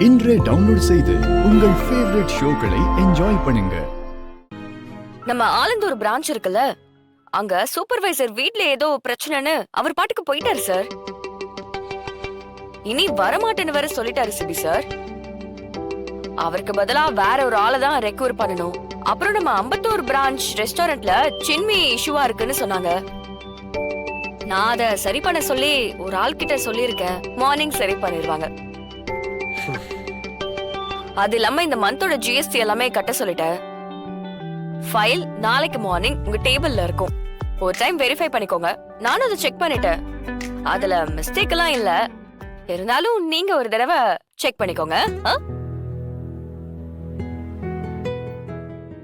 இன்றே டவுன்லோட் செய்து உங்கள் ஃபேவரட் ஷோக்களை என்ஜாய் பண்ணுங்க. நம்ம ஆலந்தூர் பிரான்ச் இருக்குல்ல, அங்க சூப்பர்வைசர் வீட்ல ஏதோ பிரச்சனைன்னு அவர் பாட்டுக்கு போயிட்டாரு சார். இனி வரமாட்டேன்னு வேற சொல்லிட்டாரு சிபி சார். அவருக்கு பதிலா வேற ஒரு ஆளை தான் ரெக்யூர் பண்ணணும். அப்புறம் நம்ம அம்பத்தூர் பிரான்ச் ரெஸ்டாரண்ட்ல சின்மி இஷ்யூவா இருக்குன்னு சொன்னாங்க. நான் அதை சரி பண்ண சொல்லி ஒரு ஆள் கிட்ட சொல்லியிருக்கேன். மார்னிங் சரி பண்ணிடுவாங்க. அது இல்லாம இந்த மந்தோட ஜிஎஸ்டி எல்லாமே கட்ட சொல்லிட்டேன். ஃபைல் நாளைக்கு மார்னிங் உங்க டேபிள்ல இருக்கும். ஒரு டைம் வெரிஃபை பண்ணிக்கோங்க. நானும் அதை செக் பண்ணிட்டேன். அதுல மிஸ்டேக் எல்லாம் இல்ல. இருந்தாலும் நீங்க ஒரு தடவை செக் பண்ணிக்கோங்க.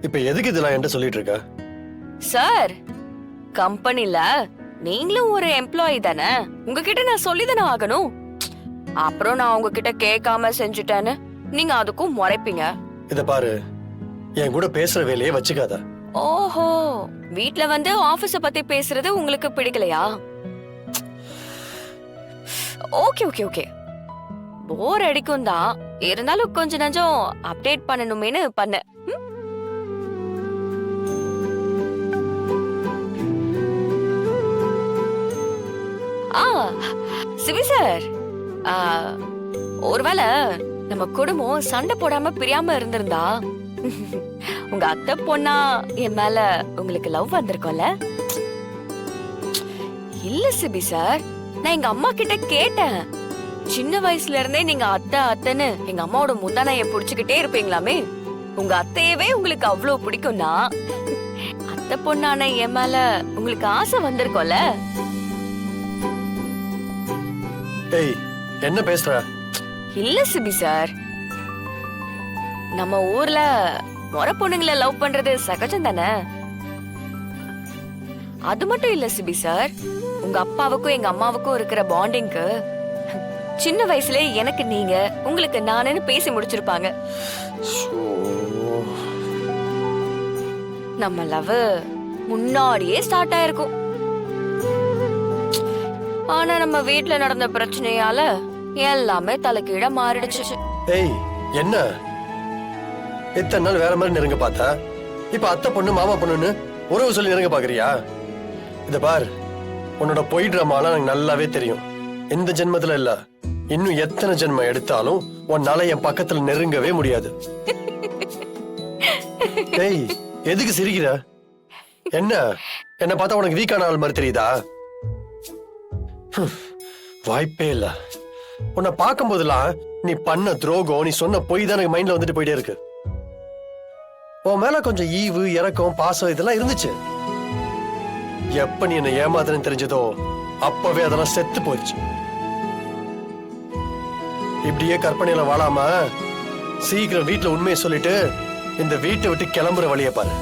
இப்ப எதுக்கு இதெல்லாம் என்ன சொல்லிட்டு இருக்க? சார், கம்பெனில நீங்களும் ஒரு எம்ப்ளாயி தானே, உங்ககிட்ட நான் சொல்லிதானே ஆகணும். அப்புறம் நான் உங்ககிட்ட கேட்காம செஞ்சுட்டேன்னு நீங்க அதுக்கும் முறைப்பீங்க. இத பாரு, என் கூட பேசுற வேலையே வச்சுக்காத. ஓஹோ, வீட்ல வந்து ஆபீஸ பத்தி பேசுறது உங்களுக்கு பிடிக்கலையா? ஓகே ஓகே ஓகே, போர் அடிக்கும் தான். இருந்தாலும் கொஞ்ச நஞ்சம் அப்டேட் பண்ணணுமேனு பண்ண. சிவி சார், ஒருவேளை நம்ம குடும்பம் சண்டை போடாம பிரியாம இருந்திருந்தா உங்க அத்தை பொண்ணா என் மேல உங்களுக்கு லவ் வந்திருக்கும்ல? இல்ல சிபி சார், நான் எங்க அம்மா கிட்ட கேட்டேன். சின்ன வயசுல இருந்தே நீங்க அத்தை அத்தைன்னு எங்க அம்மாவோட முந்தானைய புடிச்சுக்கிட்டே இருப்பீங்களாமே. உங்க அத்தையவே உங்களுக்கு அவ்வளவு பிடிக்கும்னா அத்தை பொண்ணான என் மேல உங்களுக்கு ஆசை வந்திருக்கும்ல? ஏய், என்ன பேசுற? இல்ல சிபி சார், நம்ம ஊர்ல முறை பொண்ணுங்களை லவ் பண்றது சகஜம் தானே. அது மட்டும் இல்ல சிபி சார், உங்க அப்பாவுக்கும் எங்க அம்மாவுக்கும் இருக்கிற பாண்டிங்க்கு சின்ன வயசுல எனக்கு நீங்க உங்களுக்கு நானு பேசி முடிச்சிருப்பாங்க. நம்ம லவ் முன்னாடியே ஸ்டார்ட் ஆயிருக்கும். ஆனா நம்ம வீட்ல நடந்த பிரச்சனையால எல்லாமே தலைகீழ மாறிடுச்சு. ஏய், என்ன இத்தனை நாள் வேற மாதிரி நெருங்க பார்த்தா, இப்ப அத்தை பொண்ணு மாமா பொண்ணுன்னு உறவு சொல்லி நெருங்க பாக்குறியா? இத பார், உன்னோட பொய் டிராமாலாம் எனக்கு நல்லாவே தெரியும். இந்த ஜென்மத்துல இல்ல, இன்னும் எத்தனை ஜென்மம் எடுத்தாலும் உன்னால என் பக்கத்துல நெருங்கவே முடியாது. ஏய், எதுக்கு சிரிக்கிற? என்ன பார்த்தா உனக்கு வீக்கான ஆள் மாதிரி தெரியுதா? வாய்ப்பே இல்ல. உன்னை பார்க்கும் போதெல்லாம் நீ பண்ண துரோகம், நீ சொன்ன பொய் தான் எனக்கு மைண்ட்ல வந்துட்டு போயிட்டே இருக்கு. உன் மேல கொஞ்சம் ஈவு, இரக்கம், பாசம் இதெல்லாம் இருந்துச்சு. எப்ப நீ என்ன ஏமாத்துறேன்னு தெரிஞ்சதோ அப்பவே அதெல்லாம் செத்து போயிடுச்சு. இப்படியே கற்பனையில வாழாம சீக்கிரம் வீட்டுல உண்மையை சொல்லிட்டு இந்த வீட்டை விட்டு கிளம்புற வழியை பாரு.